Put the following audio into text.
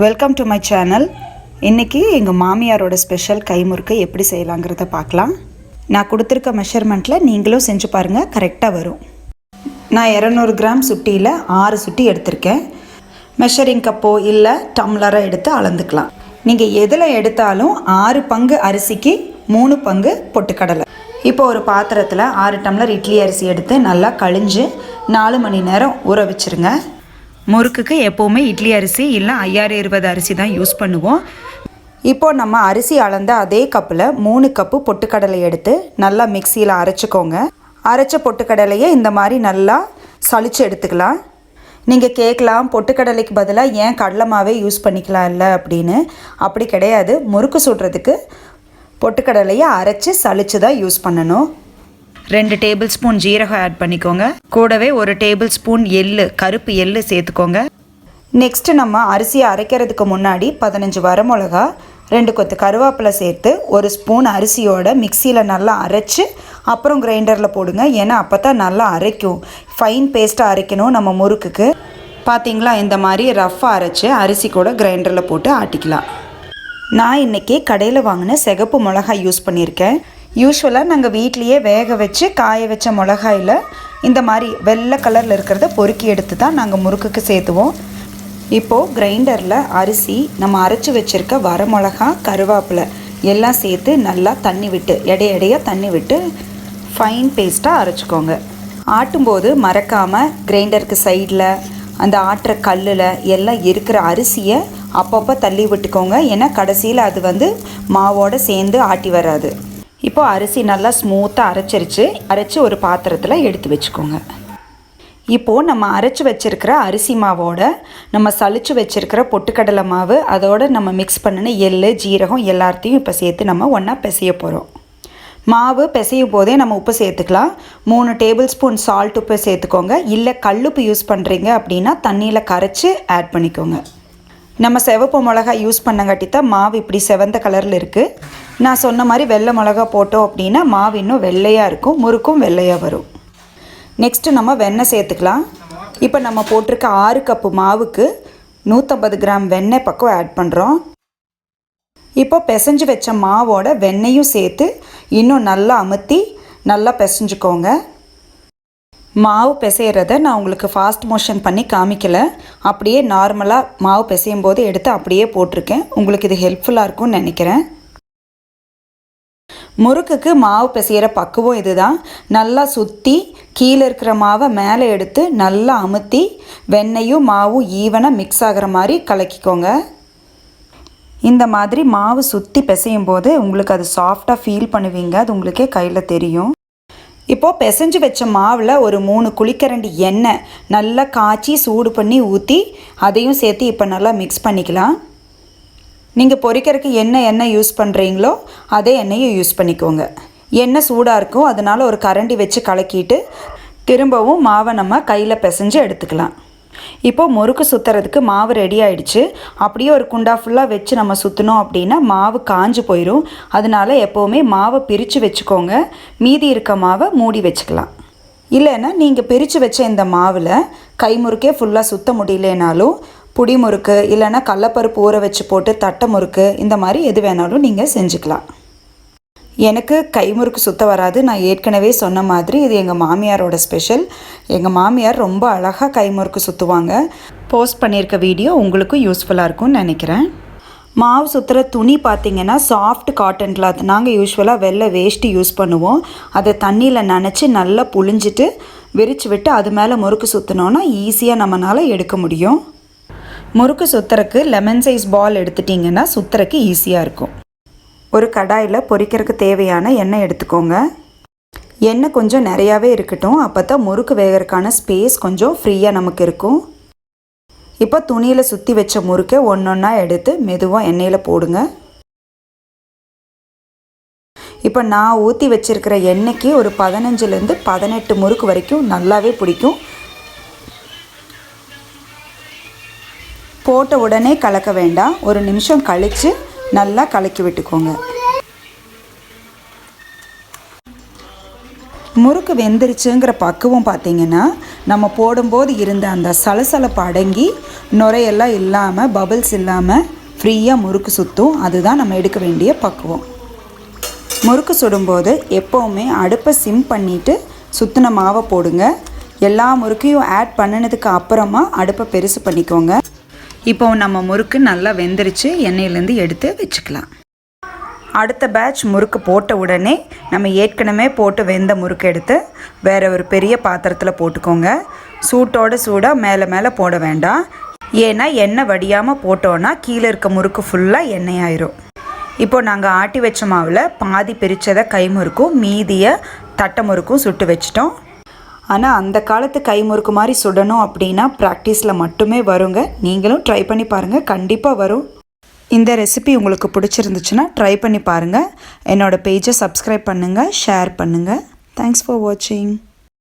Welcome to my channel. இன்றைக்கி எங்கள் மாமியாரோட ஸ்பெஷல் கைமுறுக்கு எப்படி செய்யலாங்கிறத பார்க்கலாம். நான் கொடுத்துருக்க மெஷர்மெண்ட்டில் நீங்களும் செஞ்சு பாருங்கள், கரெக்டாக வரும். நான் 200 கிராம் சுட்டியில் 6 சுட்டி எடுத்திருக்கேன். மெஷரிங் கப்போ இல்லை டம்ளரை எடுத்து அளந்துக்கலாம். நீங்கள் எதில் எடுத்தாலும் 6 பங்கு அரிசிக்கு 3 பங்கு பொட்டுக்கடலை. இப்போ ஒரு பாத்திரத்தில் 6 டம்ளர் இட்லி அரிசி எடுத்து நல்லா கழிஞ்சு 4 மணி நேரம் ஊற வச்சுருங்க. முறுக்குக்கு எப்போவுமே இட்லி அரிசி இல்லை 5020 அரிசி தான் யூஸ் பண்ணுவோம். இப்போது நம்ம அரிசி அளந்த அதே கப்பில் 3 கப்பு பொட்டுக்கடலை எடுத்து நல்லா மிக்சியில் அரைச்சிக்கோங்க. அரைச்ச பொட்டுக்கடலையை இந்த மாதிரி நல்லா சலிச்சு எடுத்துக்கலாம். நீங்கள் கேட்கலாம், பொட்டுக்கடலைக்கு பதிலாக ஏன் கடலை மாவே யூஸ் பண்ணிக்கலாம் இல்லை அப்படின்னு. அப்படி கிடையாது. முறுக்கு சுடுறதுக்கு பொட்டுக்கடலையை அரைச்சி சலிச்சு தான் யூஸ் பண்ணணும். 2 டேபிள் ஸ்பூன் ஜீரகம் ஆட் பண்ணிக்கோங்க. கூடவே 1 டேபிள் ஸ்பூன் எள்ளு, கருப்பு எள்ளு சேர்த்துக்கோங்க. நெக்ஸ்ட்டு நம்ம அரிசியை அரைக்கிறதுக்கு முன்னாடி 15 வரமிளகா, 2 கொத்து கருவேப்பிலை சேர்த்து 1 ஸ்பூன் அரிசியோட மிக்சியில் நல்லா அரைச்சி அப்புறம் கிரைண்டரில் போடுங்க. ஏன்னா அப்போ தான் நல்லா அரைக்கும். ஃபைன் பேஸ்ட்டாக அரைக்கணும் நம்ம முறுக்குக்கு. பார்த்திங்களா, இந்த மாதிரி ரஃப்பாக அரைச்சி அரிசி கூட கிரைண்டரில் போட்டு ஆட்டிக்கலாம். நான் இன்றைக்கி கடையில் வாங்கின சிகப்பு மிளகாய் யூஸ் பண்ணியிருக்கேன். யூஸ்வலாக நாங்கள் வீட்லேயே வேக வச்சு காய வச்ச மிளகாயில் இந்த மாதிரி வெள்ளை கலரில் இருக்கிறத பொறுக்கி எடுத்து தான் நாங்கள் முறுக்குக்கு சேர்த்துவோம். இப்போது கிரைண்டரில் அரிசி, நம்ம அரைச்சி வச்சுருக்க வரமிளகா, கருவேப்பிலை எல்லாம் சேர்த்து நல்லா தண்ணி விட்டு எடையாக தண்ணி விட்டு ஃபைன் பேஸ்ட்டாக அரைச்சிக்கோங்க. ஆட்டும்போது மறக்காமல் கிரைண்டருக்கு சைடில் அந்த ஆட்டுற கல்லில் எல்லாம் இருக்கிற அரிசியை அப்பப்போ தள்ளி விட்டுக்கோங்க. ஏன்னா கடைசியில் அது மாவோடு சேர்ந்து ஆட்டி வராது. இப்போது அரிசி நல்லா ஸ்மூத்தாக அரைச்சி ஒரு பாத்திரத்தில் எடுத்து வச்சுக்கோங்க. இப்போது நம்ம அரைச்சி வச்சுருக்கிற அரிசி மாவோட நம்ம சலிச்சு வச்சுருக்கிற பொட்டுக்கடலை மாவு, அதோடு நம்ம மிக்ஸ் பண்ணின எள்ளு, ஜீரகம் எல்லாத்தையும் இப்போ சேர்த்து நம்ம ஒன்றா பிசைய போகிறோம். மாவு பிசையும் போதே நம்ம உப்பு சேர்த்துக்கலாம். 3 டேபிள் ஸ்பூன் சால்ட் உப்பு சேர்த்துக்கோங்க. இல்லை கல்லுப்பு யூஸ் பண்ணுறீங்க அப்படின்னா தண்ணியில் கரைச்சி ஆட் பண்ணிக்கோங்க. நம்ம சிவப்பு மிளகா யூஸ் பண்ணங்காட்டி தான் மாவு இப்படி செவந்த கலரில் இருக்குது. நான் சொன்ன மாதிரி வெள்ளை மிளகா போட்டோம் அப்படின்னா மாவு இன்னும் வெள்ளையாக இருக்கும், முறுக்கும் வெள்ளையாக வரும். நெக்ஸ்ட்டு நம்ம வெண்ணெய் சேர்த்துக்கலாம். இப்போ நம்ம போட்டிருக்க 6 கப்பு மாவுக்கு 150 கிராம் வெண்ணெய் பக்கம் ஆட் பண்ணுறோம். இப்போ பிசைஞ்சு வச்ச மாவோட வெண்ணெயும் சேர்த்து இன்னும் நல்லா அமுத்தி நல்லா பிசைஞ்சுக்கோங்க. மாவு பிசைகிறத நான் உங்களுக்கு ஃபாஸ்ட் மோஷன் பண்ணி காமிக்கலை. அப்படியே நார்மலாக மாவு பிசையும் போது எடுத்து அப்படியே போட்டிருக்கேன். உங்களுக்கு இது ஹெல்ப்ஃபுல்லாக இருக்கும்னு நினைக்கிறேன். முறுக்குக்கு மாவு பிசைகிற பக்குவம் இதுதான். நல்லா சுற்றி கீழே இருக்கிற மாவை மேலே எடுத்து நல்லா அமுத்தி வெண்ணெயும் மாவும் ஈவனாக மிக்ஸ் ஆகிற மாதிரி கலக்கிக்கோங்க. இந்த மாதிரி மாவு சுற்றி பிசையும் போது உங்களுக்கு அது சாஃப்டாக ஃபீல் பண்ணுவீங்க. அது உங்களுக்கே கையில் தெரியும். இப்போது பிசைஞ்சு வச்ச மாவில் ஒரு 3 குழிக்கரண்டி எண்ணெய் நல்லா காய்ச்சி சூடு பண்ணி ஊற்றி அதையும் சேர்த்து இப்போ நல்லா மிக்ஸ் பண்ணிக்கலாம். நீங்கள் பொரிக்கிறதுக்கு என்ன எண்ணெய் யூஸ் பண்ணுறீங்களோ அதே எண்ணெயை யூஸ் பண்ணிக்கோங்க. எண்ணெய் சூடாக இருக்கும், அதனால் ஒரு கரண்டி வச்சு கலக்கிட்டு திரும்பவும் மாவை நம்ம கையில் பிசைஞ்சு எடுத்துக்கலாம். இப்போது முறுக்கு சுற்றுறதுக்கு மாவு ரெடி ஆகிடுச்சு. அப்படியே ஒரு குண்டா ஃபுல்லாக வச்சு நம்ம சுற்றினோம் அப்படின்னா மாவு காஞ்சு போயிடும். அதனால் எப்போவுமே மாவை பிரித்து வச்சுக்கோங்க. மீதி இருக்க மாவை மூடி வச்சுக்கலாம். இல்லைன்னா நீங்கள் பிரித்து வச்ச இந்த மாவில் கைமுறுக்கே ஃபுல்லாக சுற்ற முடியலனாலும் புடி முறுக்கு இல்லைன்னா கடலப்பருப்பு ஊற வச்சு போட்டு தட்டை முறுக்கு இந்த மாதிரி எது வேணாலும் நீங்கள் செஞ்சுக்கலாம். எனக்கு கைமுறுக்கு சுத்த வராது. நான் ஏற்கனவே சொன்ன மாதிரி இது எங்கள் மாமியாரோட ஸ்பெஷல். எங்கள் மாமியார் ரொம்ப அழகாக கைமுறுக்கு சுற்றுவாங்க. போஸ்ட் பண்ணியிருக்க வீடியோ உங்களுக்கும் யூஸ்ஃபுல்லாக இருக்கும்னு நினைக்கிறேன். மாவு சுற்றுற துணி பார்த்திங்கன்னா சாஃப்ட் காட்டன் கிளாத். நாங்கள் யூஸ்வலாக வெள்ளை வேஷ்டி யூஸ் பண்ணுவோம். அதை தண்ணியில் நனைச்சி நல்லா புழிஞ்சிட்டு விரித்து விட்டு அது மேலே முறுக்கு சுற்றினோன்னா ஈஸியாக நம்மளால் எடுக்க முடியும். முறுக்கு சுற்றுறக்கு லெமன் சைஸ் பால் எடுத்துட்டிங்கன்னா சுற்றுறக்கு ஈஸியாக இருக்கும். ஒரு கடாயில் பொரிக்கிறதுக்கு தேவையான எண்ணெய் எடுத்துக்கோங்க. எண்ணெய் கொஞ்சம் நிறையாவே இருக்கட்டும், அப்போ தான் முறுக்கு வேகிறதுக்கான ஸ்பேஸ் கொஞ்சம் ஃப்ரீயாக நமக்கு இருக்கும். இப்போ துணியில் சுற்றி வச்ச முறுக்கை ஒன்றொன்னா எடுத்து மெதுவாக எண்ணெயில் போடுங்க. இப்போ நான் ஊற்றி வச்சுருக்கிற எண்ணெய்க்கு ஒரு 15லேருந்து 18 முறுக்கு வரைக்கும் நல்லாவே பிடிக்கும். போட்ட உடனே கலக்க வேண்டாம், ஒரு நிமிஷம் கழித்து நல்லா கலக்கி விட்டுக்கோங்க. முறுக்கு வெந்துருச்சுங்கிற பக்குவம் பார்த்திங்கன்னா நம்ம போடும்போது இருந்த அந்த சலசலப்பு அடங்கி நுரையெல்லாம் இல்லாமல் பபிள்ஸ் இல்லாமல் ஃப்ரீயாக முறுக்கு சுற்றும். அதுதான் நம்ம எடுக்க வேண்டிய பக்குவம். முறுக்கு சுடும்போது எப்போவுமே அடுப்பை சிம் பண்ணிவிட்டு சுற்றின மாவை போடுங்க. எல்லா முறுக்கையும் ஆட் பண்ணினதுக்கு அப்புறமா அடுப்பை பெருசு பண்ணிக்கோங்க. இப்போ நம்ம முறுக்கு நல்லா வெந்துருச்சு, எண்ணெயிலேருந்து எடுத்து வச்சுக்கலாம். அடுத்த பேட்ச் முறுக்கு போட்ட உடனே நம்ம ஏற்கனவே போட்டு வெந்த முறுக்கு எடுத்து வேறு ஒரு பெரிய பாத்திரத்தில் போட்டுக்கோங்க. சூட்டோடு சூடாக மேலே போட வேண்டாம். ஏன்னா எண்ணெய் வடியாமல் போட்டோன்னா கீழே இருக்க முறுக்கு ஃபுல்லாக எண்ணெய் ஆயிரும். இப்போ நாங்கள் ஆட்டி வச்ச மாவில் பாதி பிரித்ததை கை முறுக்கும் மீதியை தட்டை முறுக்கும் சுட்டு வச்சிட்டோம். ஆனால் அந்த காலத்து கை முறுக்கு மாதிரி சுடணும் அப்படின்னா ப்ராக்டிஸில் மட்டுமே வருங்க. நீங்களும் ட்ரை பண்ணி பாருங்கள், கண்டிப்பாக வரும். இந்த ரெசிபி உங்களுக்கு பிடிச்சிருந்துச்சுன்னா ட்ரை பண்ணி பாருங்கள். என்னோடய பேஜை சப்ஸ்கிரைப் பண்ணுங்கள், ஷேர் பண்ணுங்கள். தேங்க்ஸ் ஃபார் வாட்சிங்.